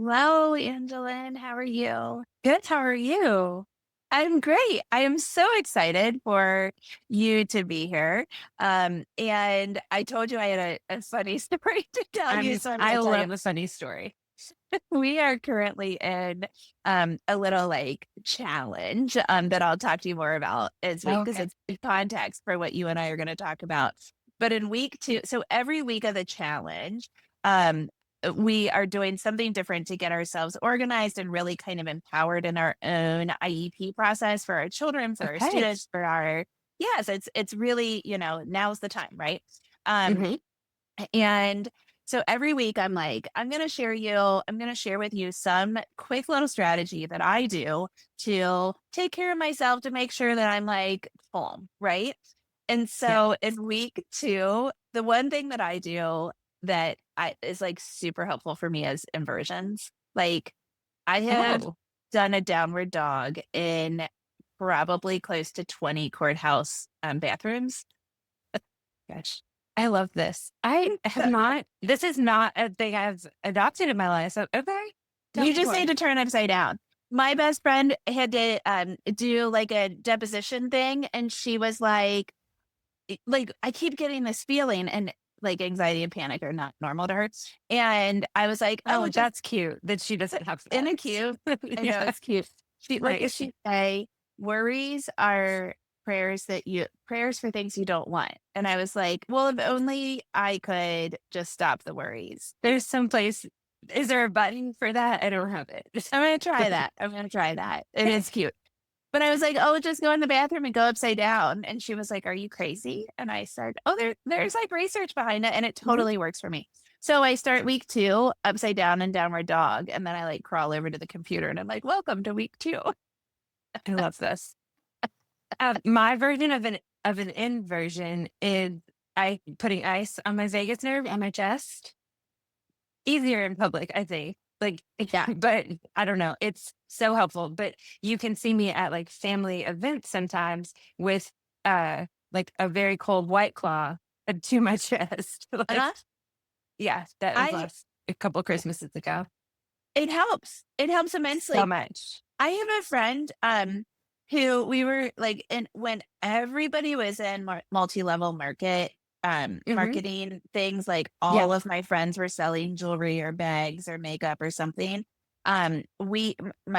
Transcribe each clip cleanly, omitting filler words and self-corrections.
Hello, Angelyn. How are you? Good. How are you? I'm great. I am so excited for you to be here. And I told you I had a funny story to tell you, so I'm going I to tell you. love a funny story. We are currently in a little like challenge that I'll talk to you more about as week because Okay. it's good context for what you and I are going to talk about. But in week two, so every week of the challenge, um, we are doing something different to get ourselves organized and really kind of empowered in our own IEP process for our children, for our Okay. students, for our yes, it's really, now's the time, right? Um, hmm and so every week I'm like, I'm going to share with you some quick little strategy that I do to take care of myself to make sure that I'm like calm, right? And Yeah. so in week two, the one thing that I do that is like super helpful for me is inversions. Like I have Oh, done a downward dog in probably close to 20 courthouse bathrooms. gosh. I love this. I have not, this is not a thing I've adopted in my life. So, okay. Tell You me just more. need to turn upside down. My best friend had to do like a deposition thing, and she was like I keep getting this feeling, and like anxiety and panic are not normal to her. And I was like, oh, Oh, just that's cute that she doesn't have in that. a cute. I know Yeah. it's cute. She what Right. does she say? Worries are prayers for things you don't want. And I was like, well, if only I could just stop the worries. There's some place. Is there a button for that? I don't have it. I'm gonna try that. I'm gonna try that. It is cute. But I was like, "Oh, just go in the bathroom and go upside down." And she was like, "Are you crazy?" And I said, "Oh, there's like research behind it, and it Mhm. totally works for me." So I start week two upside down and downward dog, and then I like crawl over to the computer and I'm like, "Welcome to week two." I love this. My version of an inversion is I putting ice on my vagus nerve on my chest. Easier in public, I think. Like, Yeah. but I don't know. It's so helpful. But you can see me at like family events sometimes with like a very cold white claw to my chest. Like, Uh-huh. yeah, that was I last a couple Christmases ago. It helps. It helps So immensely. much. I have a friend who we were like in when everybody was in multi-level hmm marketing things, like Yeah. all of my friends were selling jewelry or bags or makeup or something. My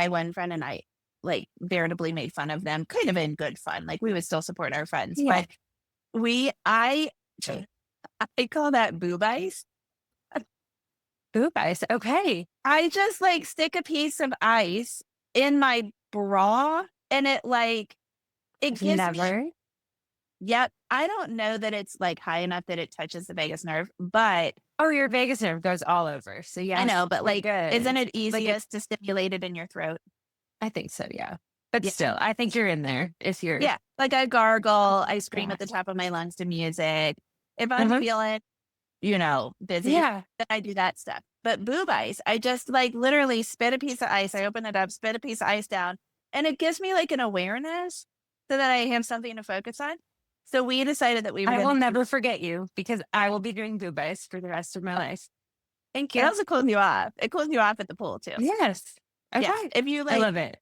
one friend and I like veritably made fun of them, kind of in good fun. Like we would still support our friends, Yeah. but we I call that boob ice. Boob ice. Okay. I just like stick a piece of ice in my bra, and it I've gives me, never. yep. I don't know that it's like high enough that it touches the vagus nerve, but Oh, your vagus nerve goes all over. So I yeah, know, but you're like, isn't good. it Like it easiest to stimulate it in your throat? I think so, yeah. But Yeah. still, I think you're in there if you're Yeah. Like I gargle, I scream yeah. at the top of my lungs to music. If I'm Uh-huh. feeling, busy, Yeah. then I do that stuff. But boob ice, I just like literally spit a piece of ice. I open it up, spit a piece of ice down, and it gives me like an awareness so that I have something to focus on. So we decided that we were I going will to do never forget you because I will be doing boob ice for the rest of my life. Thank it. you. Also cools you off. It cools you off at the pool too. Yes. Yeah. Okay. If you I like, love it.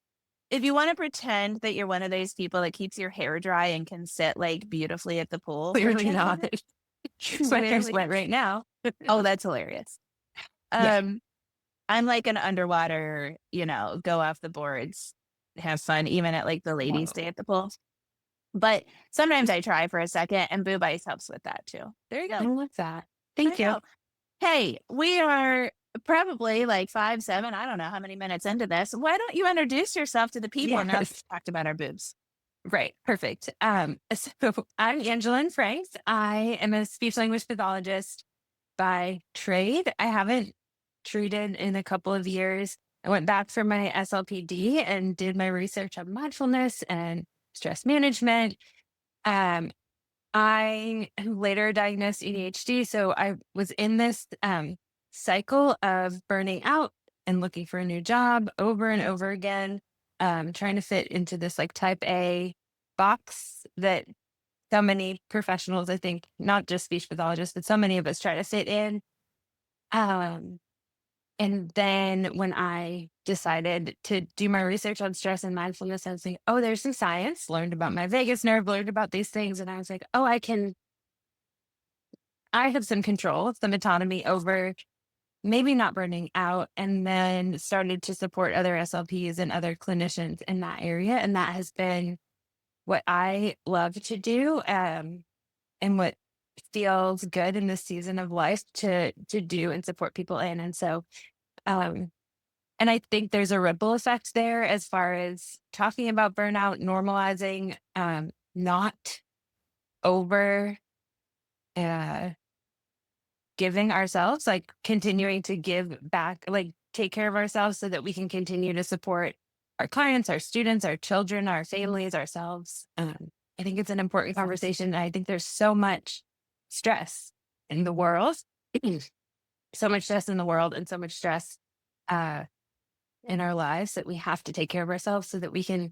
if you want to pretend that you're one of those people that keeps your hair dry and can sit like beautifully at the pool for Clearly 10 not. minutes, My hair's literally. wet right now. Oh, that's hilarious. Yeah. Um, I'm like an underwater, go off the boards, have fun, even at like the ladies' day Whoa. at the pool. But sometimes I try for a second, and boob ice helps with that too. There you I go. love that. I Thank you. know. Hey, we are probably like 5, 7, I don't know how many minutes into this. Why don't you introduce yourself to the people now that Yes. we talked about our boobs? Right. Perfect. So I'm Angelyn Franks. I am a speech language pathologist by trade. I haven't treated in a couple of years. I went back for my SLPD and did my research on mindfulness and stress management. Um, I later diagnosed ADHD. So I was in this cycle of burning out and looking for a new job over and over again, trying to fit into this like type A box that so many professionals, I think, not just speech pathologists, but so many of us try to fit in. Um, And then when I decided to do my research on stress and mindfulness, I was like, oh, there's some science, learned about my vagus nerve, learned about these things. And I was like, oh, I have some control, some autonomy over maybe not burning out. And then started to support other SLPs and other clinicians in that area. And that has been what I love to do. And what feels good in this season of life to do and support people in. And so um and I think there's a ripple effect there as far as talking about burnout, normalizing, not over uh giving ourselves, like continuing to give back, like take care of ourselves so that we can continue to support our clients, our students, our children, our families, ourselves. I think it's an important conversation. I think there's so much stress in the world, so much stress in the world, and so much stress uh, in our lives that we have to take care of ourselves so that we can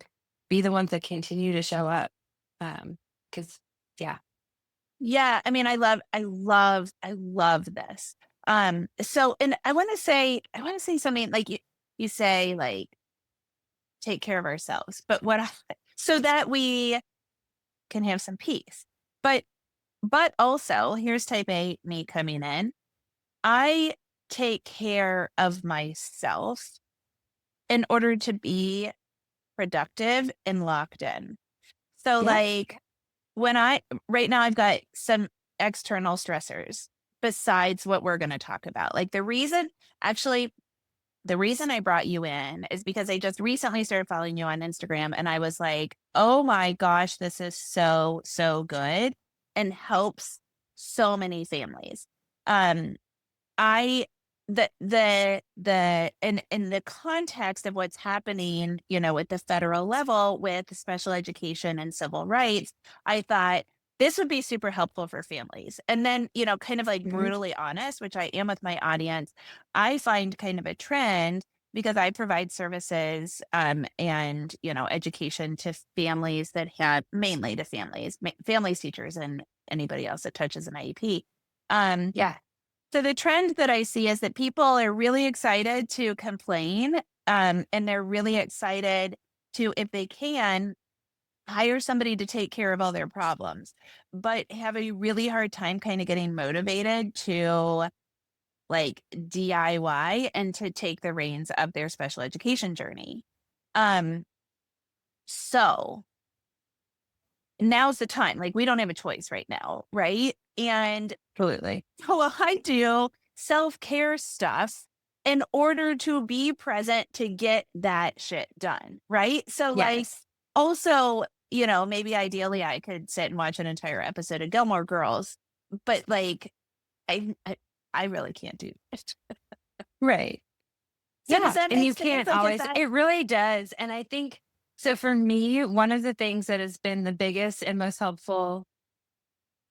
be the ones that continue to show up. Because, yeah, Yeah, I mean, I love this. So, and I want to say something like you say, like, take care of ourselves, but so that we can have some peace. But, but also, here's type A me coming in. I take care of myself in order to be productive and locked in. So, yeah, like, when I right now I've got some external stressors besides what we're gonna talk about. Like, actually, the reason I brought you in is because I just recently started following you on Instagram, and I was like, "Oh my gosh, this is so, so good," and helps so many families. Um, I the in the context of what's happening, at the federal level with special education and civil rights, I thought this would be super helpful for families. And then, kind of like mhm, brutally honest, which I am with my audience, I find kind of a trend because I provide services and education to families that have mainly to families, teachers, and anybody else that touches an IEP. Um, yeah, so the trend that I see is that people are really excited to complain, and they're really excited to, if they can, hire somebody to take care of all their problems, but have a really hard time kind of getting motivated to like DIY and to take the reins of their special education journey. Um, so now's the time. Like, we don't have a choice right now, right? And absolutely. well, I do self-care stuff in order to be present to get that shit done, right? So, like, Yes. also, maybe ideally I could sit and watch an entire episode of Gilmore Girls, but, like, I really can't do it. Right. So does Yeah, that and make you sense? can't Like, is always that it really does, and I think so for me, one of the things that has been the biggest and most helpful,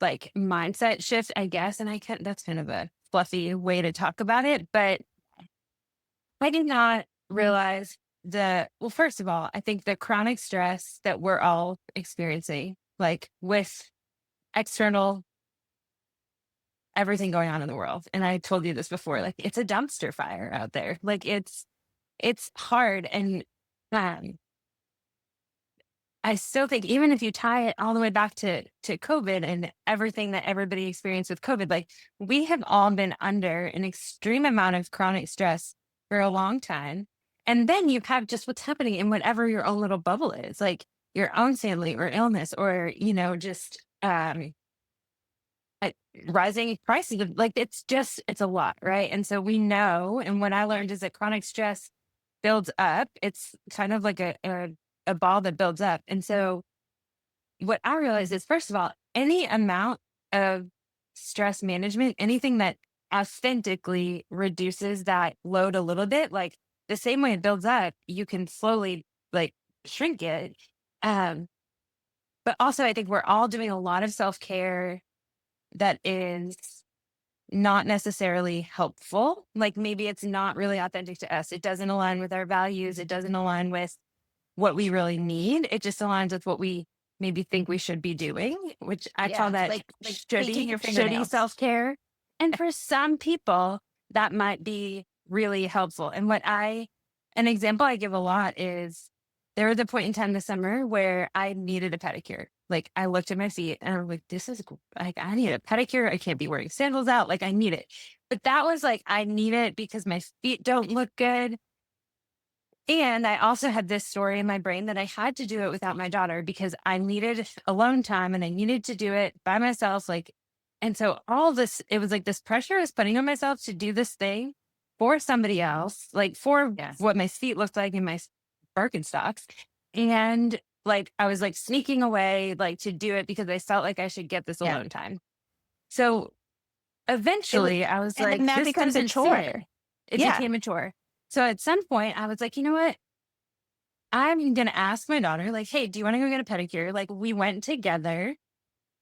like, mindset shift, I guess, and I can that's kind of a fluffy way to talk about it, but I did not realize well, first of all, I think the chronic stress that we're all experiencing, like, with external everything going on in the world, and I told you this before, like, it's a dumpster fire out there, like, it's hard, and, um I still think even if you tie it all the way back to COVID and everything that everybody experienced with COVID, like we have all been under an extreme amount of chronic stress for a long time. And then you have just what's happening in whatever your own little bubble is, like your own family or illness or, just uh, rising prices of like it's a lot, right? And so we know, and what I learned is that chronic stress builds up. It's kind of like a ball that builds up. And so what I realized is, first of all, any amount of stress management, anything that authentically reduces that load a little bit, like the same way it builds up, you can slowly like shrink it. Um, but also, I think we're all doing a lot of self care that is not necessarily helpful. Like maybe it's not really authentic to us. It doesn't align with our values. It doesn't align with what we really need. It just aligns with what we maybe think we should be doing, which I call yeah, that like painting your shitty fingernails. self-care. And for some people, that might be really helpful. And an example I give a lot is there was a point in time this summer where I needed a pedicure. Like I looked at my feet and I'm like, this is like, I need a pedicure. I can't be wearing sandals out. Like I need it. But that was like, I need it because my feet don't look good. And I also had this story in my brain that I had to do it without my daughter because I needed alone time and I needed to do it by myself. Like, and so all this, it was like this pressure I was putting on myself to do this thing for somebody else, like for Yes. what my feet looked like in my Birkenstocks. And like, I was like sneaking away, like to do it because I felt like I should get this Yeah. alone time. So It would, eventually I was and then like, that this becomes a doesn't fit. chore. It Yeah. became a chore. So at some point I was like, you know what? I'm gonna ask my daughter, like, "Hey, do you wanna go get a pedicure?" Like, we went together,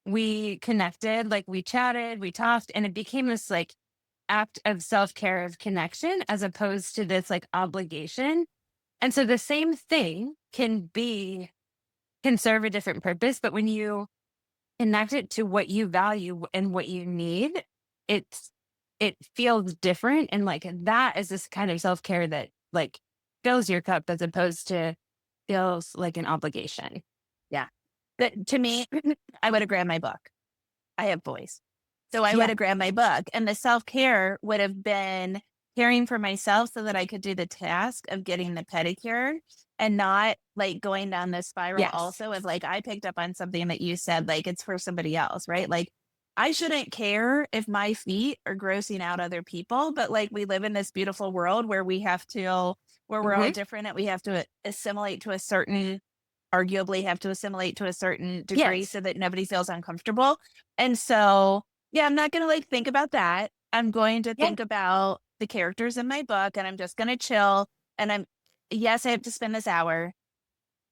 we connected, like, we chatted, we talked, and it became this, like, act of self-care, of connection, as opposed to this, like, obligation. And so the same thing can serve a different purpose, but when you connect it to what you value and what you need, it's it feels different, and, like, that is this kind of self-care that, like, fills your cup as opposed to feels like an obligation. Yeah. That to me, I would have grabbed my book. I have boys. So I would Yeah. have grabbed my book, and the self-care would have been caring for myself so that I could do the task of getting the pedicure and not like going down this spiral Yes. also of like I picked up on something that you said, like it's for somebody else, right? Like I shouldn't care if my feet are grossing out other people, but like we live in this beautiful world where where we're all Mhm. different and we have to assimilate to a certain arguably have to assimilate to a certain degree Yes. so that nobody feels uncomfortable. And so, yeah, I'm not going to like think about that. I'm going to Yeah. think about the characters in my book and I'm just going to chill. And yes, I have to spend this hour,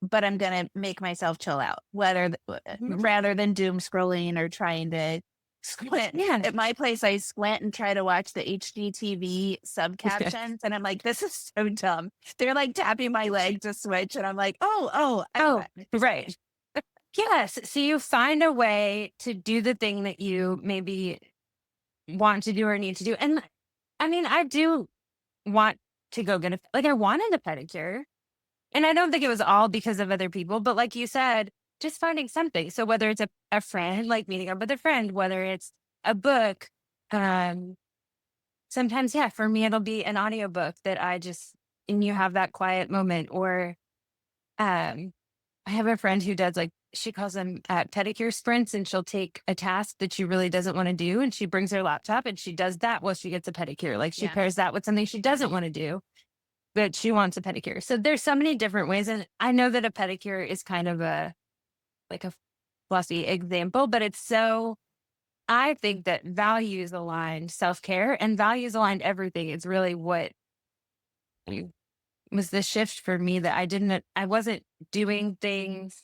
but I'm going to make myself chill out, Mhm. rather than doom scrolling or trying to squint. Yeah. At my place, I squint and try to watch the HGTV sub captions. And I'm like, this is so dumb. They're like tapping my leg to switch. And I'm like, I Oh, got it. right. Yes. So you find a way to do the thing that you maybe want to do or need to do. And I mean, I do want to go get I wanted a pedicure. And I don't think it was all because of other people, but like you said, just finding something. So whether it's a friend, like meeting up with a friend, whether it's a book, um, sometimes, yeah, for me, it'll be an audiobook that and you have that quiet moment. Or um, I have a friend who does she calls them pedicure sprints, and she'll take a task that she really doesn't want to do. And she brings her laptop and she does that while she gets a pedicure. Like she Yeah. pairs that with something she doesn't want to do, but she wants a pedicure. So there's so many different ways. And I know that a pedicure is kind of a flossy example, but I think that values aligned self care and values aligned everything is really what was the shift for me, that I wasn't doing things.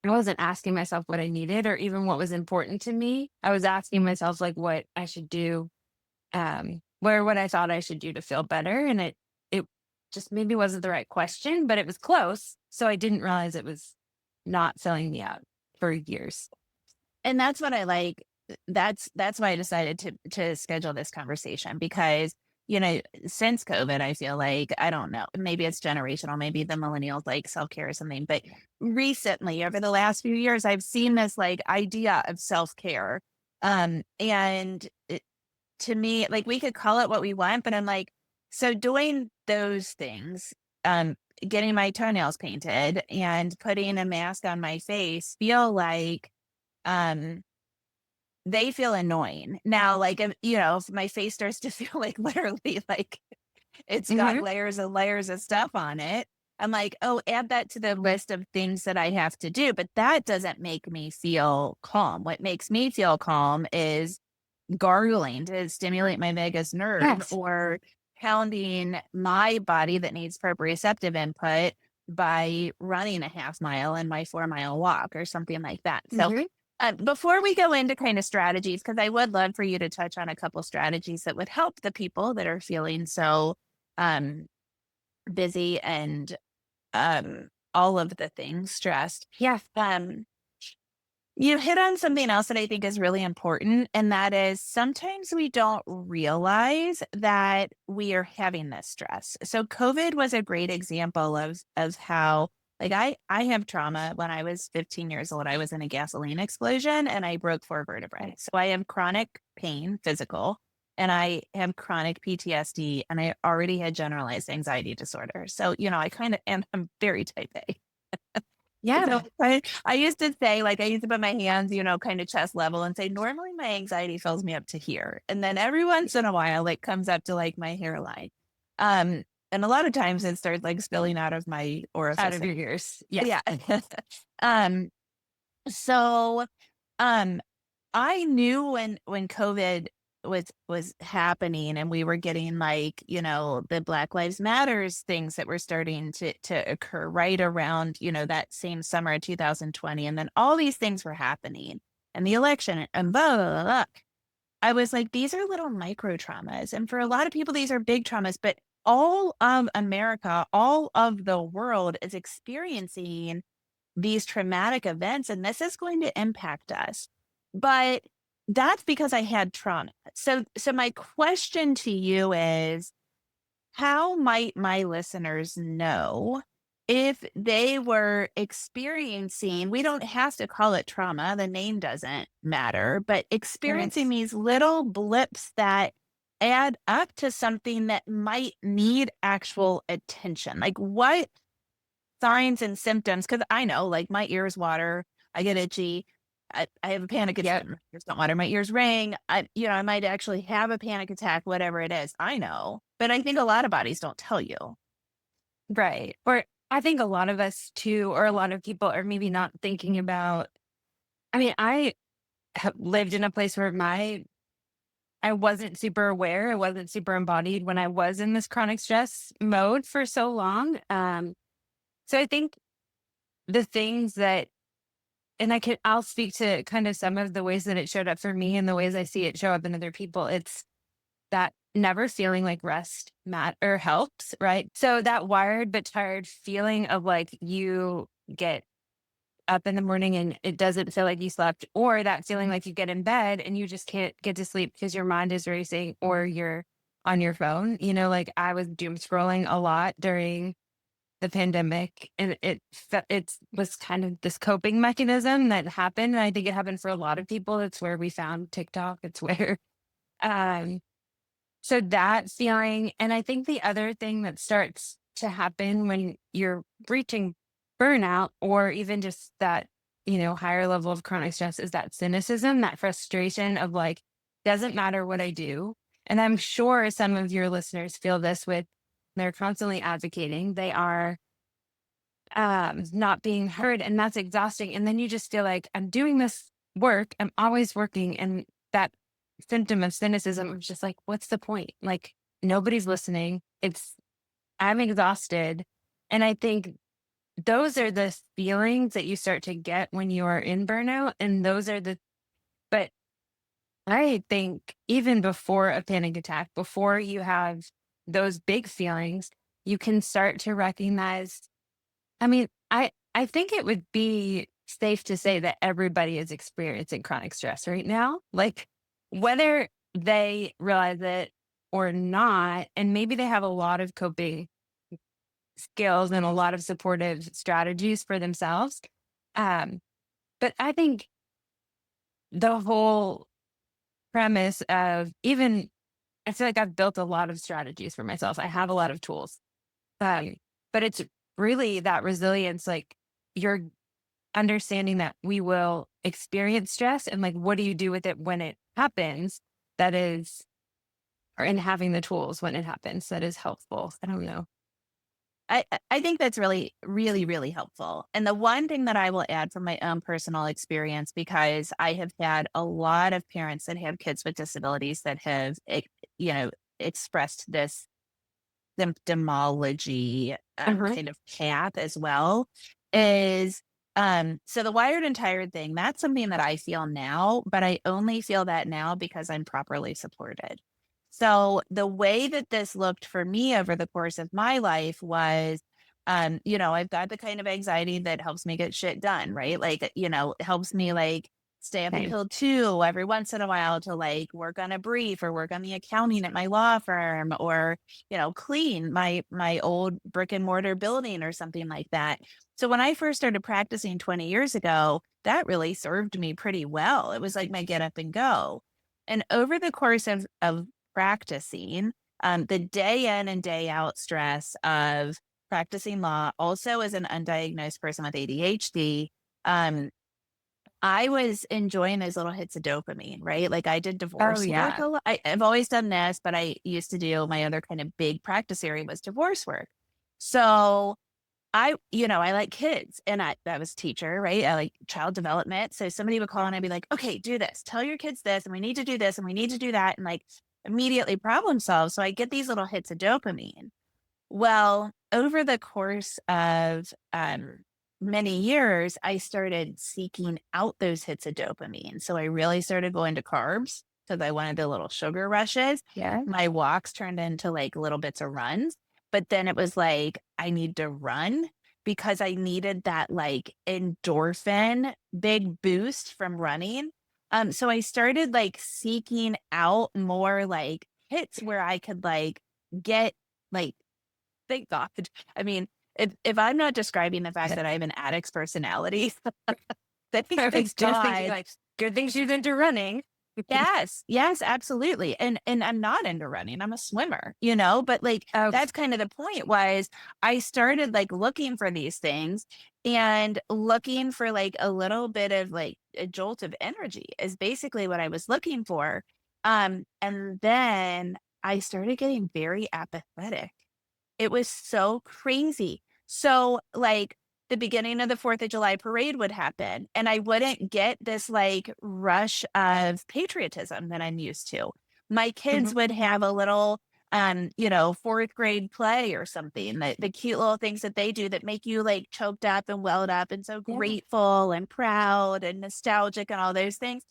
I wasn't asking myself what I needed or even what was important to me. I was asking myself like what I should do, what I thought I should do to feel better. And it just maybe wasn't the right question, but it was close. So I didn't realize it was not filling me out for years. And that's what I like. That's why I decided to schedule this conversation because, since COVID, I feel like, I don't know, maybe it's generational, maybe the millennials like self-care or something, but recently over the last few years, I've seen this like idea of self-care. And to me, like we could call it what we want, but I'm like, so doing those things, getting my toenails painted and putting a mask on my face feel like, um, they feel annoying. Now, like, if my face starts to feel like literally like it's got Hmm. layers and layers of stuff on it, I'm like, oh, add that to the list of things that I have to do. But that doesn't make me feel calm. What makes me feel calm is gargling to stimulate my vagus nerve Yes. or pounding my body that needs proprioceptive input by running a half mile in my 4 mile walk or something like that. So, Hmm. before we go into kind of strategies, because I would love for you to touch on a couple strategies that would help the people that are feeling so um, busy and all of the things stressed. Yeah. Um, You hit on something else that I think is really important, and that is sometimes we don't realize that we are having this stress. So COVID was a great example of how like I have trauma. When I was 15 years old, I was in a gasoline explosion and I broke 4 vertebrae. So I have chronic pain, physical, and I have chronic PTSD, and I already had generalized anxiety disorder. So, I kind of am I'm very type A. So Yeah. I used to say, like, I used to put my hands, kind of chest level and say, normally my anxiety fills me up to here. And then every once in a while, it comes up to like my hairline. Um, and a lot of times it starts like spilling out of my Out orifice. of your ears. Yeah. Yeah. um, so um I knew when COVID was happening and we were getting like, the Black Lives Matters things that were starting to occur right around, that same summer of 2020. And then all these things were happening and the election and blah, blah, blah, blah. I was like, these are little micro traumas. And for a lot of people, these are big traumas, but all of America, all of the world is experiencing these traumatic events, and this is going to impact us. But that's because I had trauma. So my question to you is, how might my listeners know if they were experiencing, we don't have to call it trauma, the name doesn't matter, but experiencing Right. these little blips that add up to something that might need actual attention? Like what signs and symptoms, because I know, like, my ears water, I get itchy, I have a panic attack, Yep. my ears don't water, my ears ring, I might actually have a panic attack, whatever it is, I know, but I think a lot of bodies don't tell you. Right. Or I think a lot of us too, or a lot of people are maybe not thinking about. I mean, I have lived in a place where I wasn't super aware, I wasn't super embodied when I was in this chronic stress mode for so long. So I think the things that, and I'll speak to kind of some of the ways that it showed up for me and the ways I see it show up in other people. It's that never feeling like rest or helps, right? So that wired but tired feeling of like you get up in the morning and it doesn't feel like you slept, or that feeling like you get in bed and you just can't get to sleep because your mind is racing or you're on your phone. Like I was doom scrolling a lot during the pandemic, and it was kind of this coping mechanism that happened. And I think it happened for a lot of people. It's where we found TikTok. It's where um so that feeling, and I think the other thing that starts to happen when you're reaching burnout or even just that, higher level of chronic stress is that cynicism, that frustration of like, doesn't matter what I do. And I'm sure some of your listeners feel this with, they're constantly advocating. They are not being heard, and that's exhausting. And then you just feel like I'm doing this work, I'm always working, and that symptom of cynicism is just like, what's the point? Like nobody's listening. I'm exhausted. And I think those are the feelings that you start to get when you are in burnout. And but I think even before a panic attack, before you have those big feelings, you can start to recognize. I mean, I think it would be safe to say that everybody is experiencing chronic stress right now, like whether they realize it or not, and maybe they have a lot of coping skills and a lot of supportive strategies for themselves. Um, but I think the whole premise of even, I feel like I've built a lot of strategies for myself. I have a lot of tools. Um, but it's really that resilience, like you're understanding that we will experience stress and like what do you do with it when it happens, that is, or in having the tools when it happens, that is helpful. I don't know. I think that's really, really, really helpful. And the one thing that I will add from my own personal experience, because I have had a lot of parents that have kids with disabilities that have, you know, expressed this symptomology Uh-huh. kind of path as well, is so the wired and tired thing, that's something that I feel now, but I only feel that now because I'm properly supported. So the way that this looked for me over the course of my life was I've got the kind of anxiety that helps me get shit done, right? Like, it helps me like stay up Same. until 2 every once in a while to like work on a brief or work on the accounting at my law firm, or, clean my old brick and mortar building or something like that. So when I first started practicing 20 years ago, that really served me pretty well. It was like my get up and go. And over the course of practicing, the day in and day out stress of practicing law, also as an undiagnosed person with ADHD, um, I was enjoying those little hits of dopamine, right? Like I did Oh, divorce work yeah. a lot. I've always done this, but I used to do my other kind of big practice area was divorce work. So I like kids, and I was a teacher, right? I like child development. So somebody would call and I'd be like, okay, do this, tell your kids this, and we need to do this, and we need to do that. And like immediately problem solve. So I get these little hits of dopamine. Well, over the course of many years, I started seeking out those hits of dopamine. So I really started going to carbs because I wanted the little sugar rushes. Yeah. My walks turned into like little bits of runs. But then it was like, I need to run because I needed that like endorphin big boost from running. So I started like seeking out more like hits where I could like get like thank God. I mean, if I'm not describing the fact that I have an addict's personality, then I was thank just thinking, God. like, good thing she's into running. Yes, yes, absolutely. And I'm not into running. I'm a swimmer, but like Oh, that's kind of the point was I started like looking for these things and looking for like a little bit of like a jolt of energy is basically what I was looking for. And then I started getting very apathetic. It was so crazy. So, like, the beginning of the 4th of July parade would happen, and I wouldn't get this, like, rush of patriotism that I'm used to. My kids mhm. would have a little, 4th grade play or something, the cute little things that they do that make you, like, choked up and welled up and so Yeah. grateful and proud and nostalgic and all those things.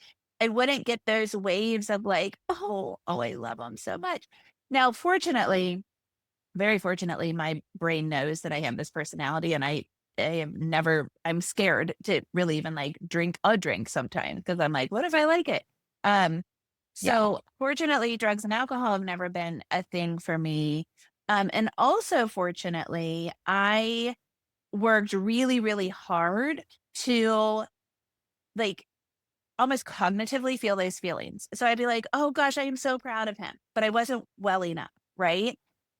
I wouldn't get those waves of, like, "Oh, I love them so much." Now, fortunately, very fortunately, my brain knows that I have this personality, and I am never I'm scared to really even, like, drink a drink sometimes because 'cause I'm like, "What if I like it?" Um, Yeah. so fortunately, drugs and alcohol have never been a thing for me. And also fortunately, I worked really, really hard to, like, almost cognitively feel those feelings. So I'd be like, "Oh gosh, I am so proud of him," but I wasn't welling up, right?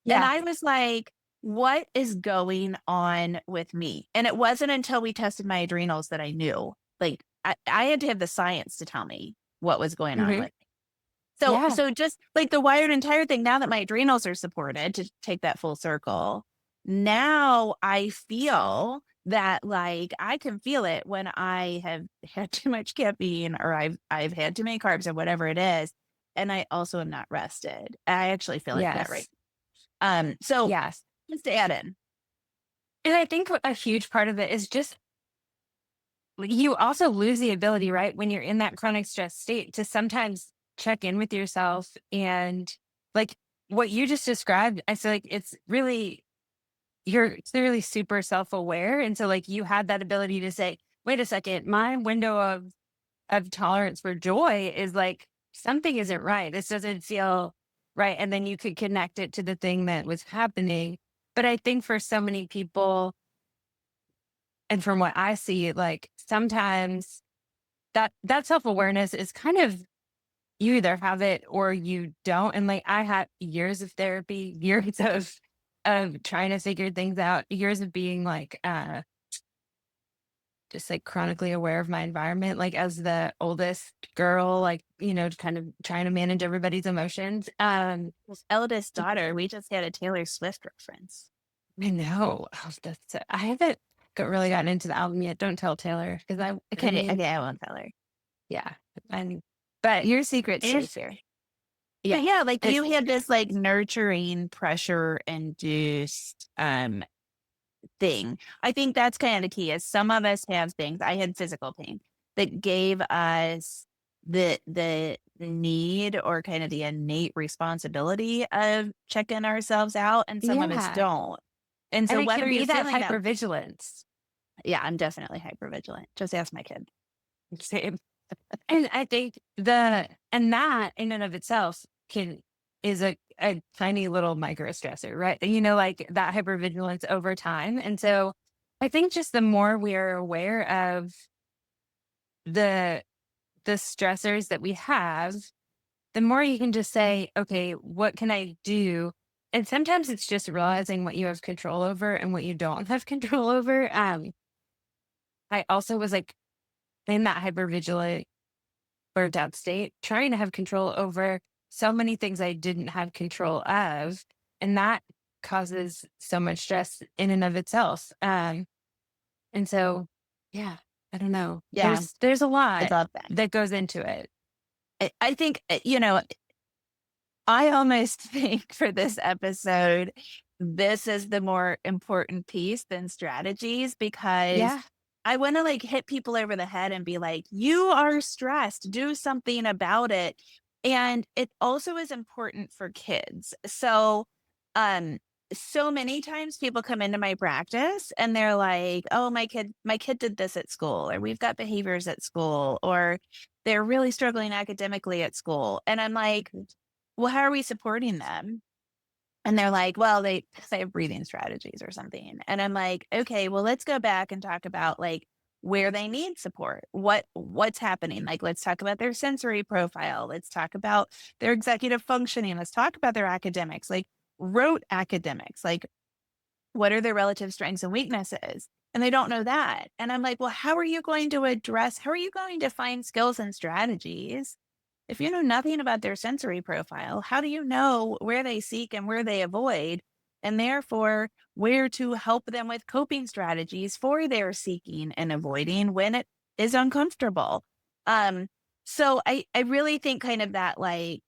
And Yeah. I was like, "What is going on with me?" And it wasn't until we tested my adrenals that I knew. Like, I had to have the science to tell me what was going on Mhm. with me. So Yeah. so just like the wired entire thing, now that my adrenals are supported, to take that full circle, now I feel that like I can feel it when I have had too much caffeine or I've had too many carbs or whatever it is. And I also am not rested. I actually feel like that right. Yes. So Yes. just to add in. And I think a huge part of it is just you also lose the ability, right, when you're in that chronic stress state to sometimes check in with yourself and like what you just described, I feel like it's really you're clearly super self-aware. And so like you had that ability to say, wait a second, my window of tolerance for joy is like something isn't right. This doesn't feel right. And then you could connect it to the thing that was happening. But I think for so many people, and from what I see, like sometimes that self-awareness is kind of you either have it or you don't. And like I had years of therapy, years of trying to figure things out, years of being like just like chronically aware of my environment, like as the oldest girl, like, kind of trying to manage everybody's emotions. Eldest daughter, we just had a Taylor Swift reference. I know. Oh, I haven't really gotten into the album yet. Don't tell Taylor because I Okay, mean, okay, I won't tell her. yeah, and but Your secret's safe if here. yeah, But yeah, like it, you had this like nurturing pressure induced thing. I think that's kind of the key is some of us have things. I had physical pain that gave us the need or kind of the innate responsibility of checking ourselves out, and some of us yeah, don't. And And so it can whether be you're that feeling that, hypervigilance. yeah, I'm definitely hypervigilant. Just ask my kid. Same. And I think that in and of itself is a tiny little micro stressor, right? Like that hypervigilance over time. And so I think just the more we are aware of the the stressors that we have, the more you can just say, okay, what can I do? And sometimes it's just realizing what you have control over and what you don't have control over. I also was like in that hypervigilant burnt out state, trying to have control over so many things I didn't have control of. And that causes so much stress in and of itself. And so, yeah, I don't know. Yeah, There's a I lot love that. that goes into it. I think, I almost think for this episode, this is the more important piece than strategies because Yeah. I want to like hit people over the head and be like, you are stressed, do something about it. And it also is important for kids. Um, so many times people come into my practice and they're like, oh, my kid did this at school, or we've got behaviors at school, or they're really struggling academically at school. And I'm like, well, how are we supporting them? And they're like, well, they have breathing strategies or something. And I'm like, okay, well, let's go back and talk about like where they need support. What's happening? Like, let's talk about their sensory profile. Let's talk about their executive functioning. Let's talk about their academics, like rote academics. Like, what are their relative strengths and weaknesses? And they don't know that. And I'm like, well, how are you going to find skills and strategies if you know nothing about their sensory profile? How do you know where they seek and where they avoid? And therefore, where to help them with coping strategies for their seeking and avoiding when it is uncomfortable. Um, so I really think kind of that like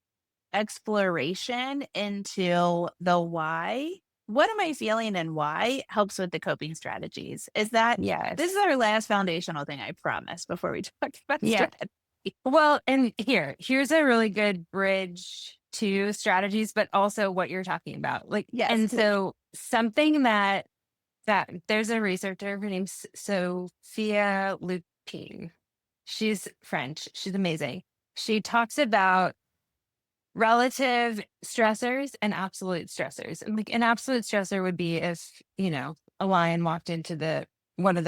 exploration into the why. What am I feeling and why helps with the coping strategies? This is Yes. our last foundational thing, I promise, before we talk about Yeah. strategy. Well, and here's a really good bridge to strategies, but also what you're talking about. Like, Yes, and please. so something that there's a researcher, her name's Sophia Lupine. She's French. She's amazing. She talks about relative stressors and absolute stressors. And like an absolute stressor would be if, a lion walked into one of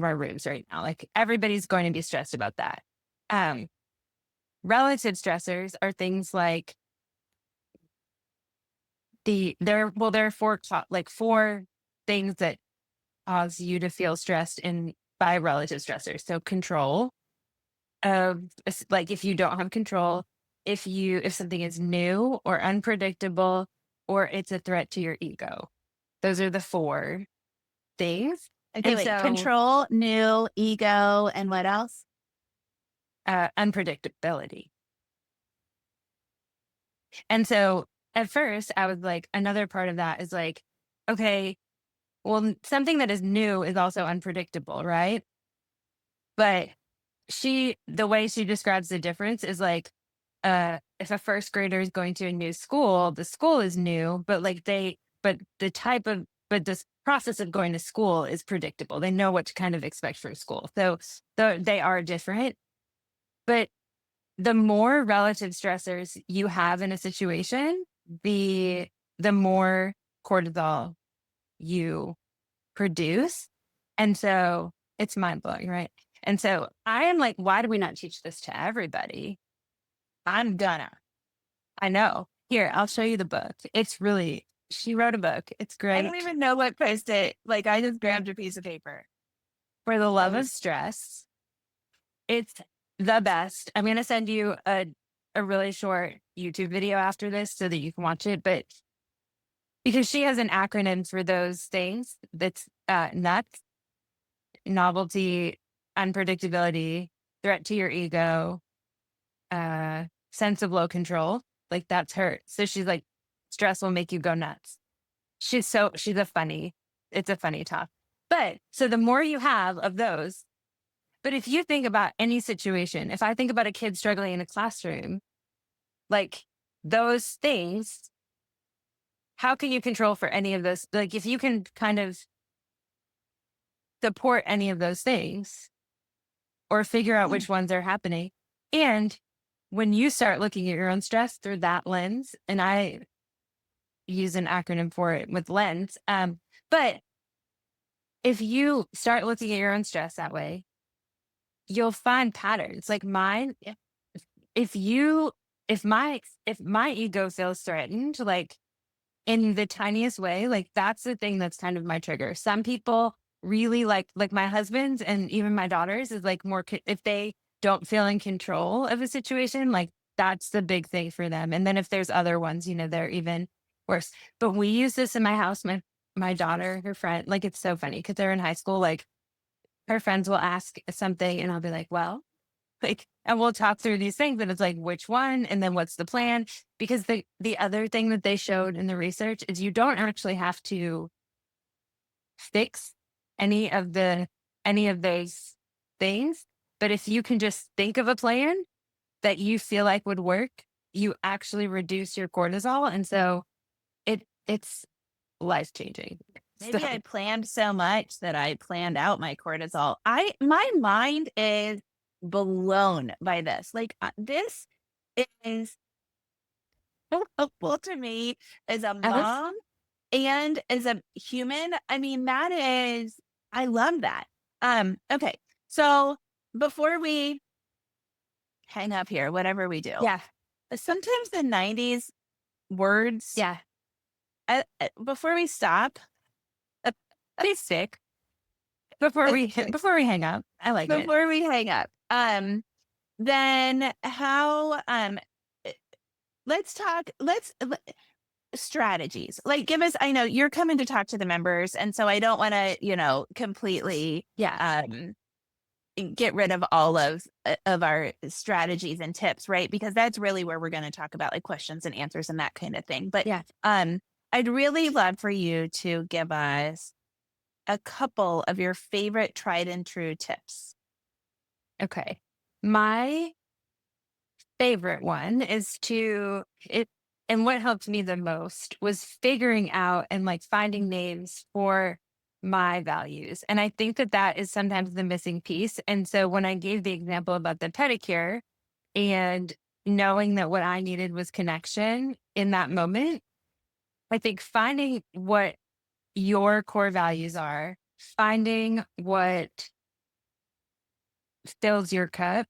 our rooms right now. Like everybody's going to be stressed about that. Um, Relative stressors are things like there are four things that cause you to feel stressed in by relative stressors. So control of like if you don't have control, if something is new or unpredictable, or it's a threat to your ego. Those are the four things. Okay, And wait. so Control, new, ego, and what else? unpredictability. And so at first I was like, another part of that is like, okay, well, something that is new is also unpredictable, right? But the way she describes the difference is like, if a first grader is going to a new school, the school is new, but but this process of going to school is predictable. They know what to kind of expect from school. So they are different. But the more relative stressors you have in a situation, the more cortisol you produce. And so it's mind blowing, right? And so I am like, why do we not teach this to everybody? I'm gonna. I know. Here, I'll show you the book. She wrote a book. It's I don't great. even know what post-it. Like, I just grabbed a piece of paper. For the I love of was stress. It's the best. I'm going to send you a really short YouTube video after this so that you can watch it. But because she has an acronym for those things that's nuts, novelty, unpredictability, threat to your ego, sense of low control. Like that's her. So she's like, stress will make you go nuts. She's it's a funny talk. But so the more you have of those, but if you think about any situation, if I think about a kid struggling in a classroom, like those things how can you control for any of those? Like, if you can kind of support any of those things or figure out Yeah. which ones are happening. And when you start looking at your own stress through that lens, and I use an acronym for it with lens, but if you start looking at your own stress that way, you'll find patterns like mine. Yeah. If you, if my ego feels threatened, like in the tiniest way, like that's the thing that's kind of my trigger. Some people really like my husband's and even my daughter's is like more, if they don't feel in control of a situation, like that's the big thing for them. And then if there's other ones, they're even worse. But we use this in my house. My daughter, her friend, like it's so funny because they're in high school. Like her friends will ask something and I'll be like, well, like, and we'll talk through these things and it's like, which one? And then what's the plan? Because the other thing that they showed in the research is you don't actually have to fix any of those things. But if you can just think of a plan that you feel like would work, you actually reduce your cortisol. And so it's life changing. So Maybe I planned so much that I planned out my cortisol. My mind is blown by this. Like this is so helpful to me as a uh, mom and as a human. I mean, that is I love that. Okay. So before we hang up here, whatever we do, yeah, sometimes the 90s words yeah. before we stop, Please stick before we before we hang up. I like it. before we hang up, then how, eh, let's talk, strategies. Like, give us, I know you're coming to talk to the members, and so I don't want to, completely, Yeah, get rid of all of our strategies and tips, right? Because that's really where we're going to talk about like questions and answers and that kind of thing. But yeah. I'd really love for you to give us a couple of your favorite tried and true tips. Okay. My favorite one is to it and what helped me the most was figuring out and like finding names for my values. And I think that that is sometimes the missing piece. And so when I gave the example about the pedicure and knowing that what I needed was connection in that moment, I think finding what your core values are, finding what fills your cup,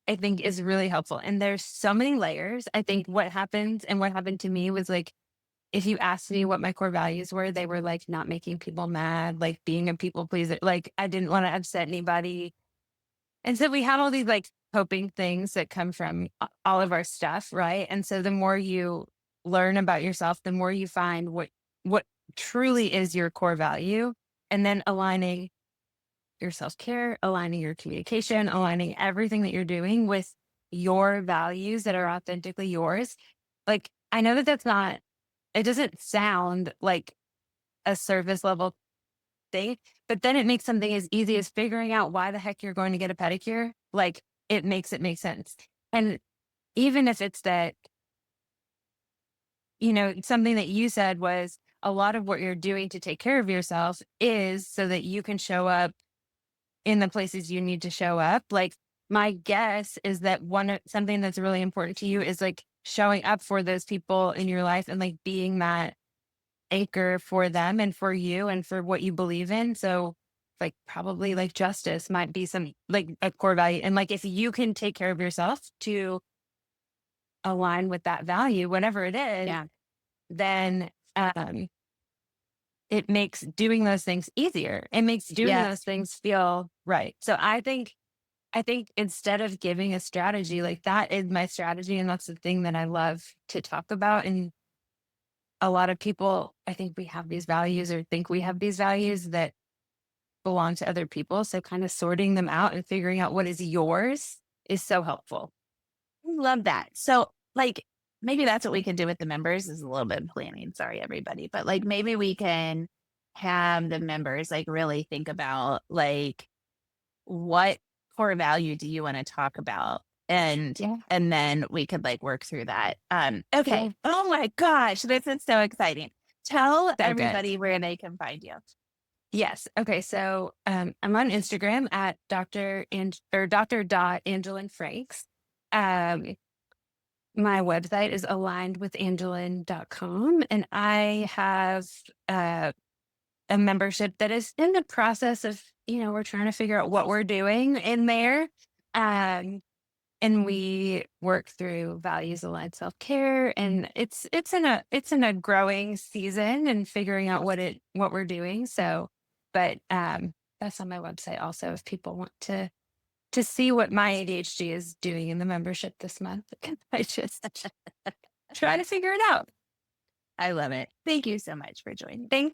I think is really helpful. And there's so many layers. I think what happens and what happened to me was like, if you asked me what my core values were, they were like not making people mad, like being a people pleaser. Like I didn't want to upset anybody. And so we have all these like coping things that come from all of our stuff, right? And so the more you learn about yourself, the more you find what truly is your core value, and then aligning your self-care, aligning your communication, aligning everything that you're doing with your values that are authentically yours. Like, I know that that's not, it doesn't sound like a surface level thing, but then it makes something as easy as figuring out why the heck you're going to get a pedicure. Like, it makes it make sense. And even if it's that, something that you said was a lot of what you're doing to take care of yourself is so that you can show up in the places you need to show up. Like my guess is that something that's really important to you is like showing up for those people in your life and like being that anchor for them and for you and for what you believe in. So like probably like justice might be some like a core value. And like if you can take care of yourself to align with that value, whatever it is, Yeah. then it makes doing those things easier. It makes doing those Yes. things feel right. So I think instead of giving a strategy, like that is my strategy. And that's the thing that I love to talk about. And a lot of people, I think we have these values or think we have these values that belong to other people. So kind of sorting them out and figuring out what is yours is so helpful. Love that. So, like, maybe that's what we can do with the members is a little bit of planning. Sorry, everybody. But like, maybe we can have the members like really think about like what core value do you want to talk about? Yeah. And then we could like work through that. Okay. Yeah. Oh my gosh, this is so exciting. Tell So good. everybody where they can find you. Yes. Okay. So I'm on Instagram at Dr. Angelyn Franks. Um, my website is aligned with Angelyn.com, and I have uh, a membership that is in the process of, we're trying to figure out what we're doing in there. Um, and we work through values aligned self-care, and it's in a growing season and figuring out what we're doing. So, but that's on my website also if people want to see what my ADHD is doing in the membership this month. I just try to figure it out. I love it. Thank you so much for joining. Thank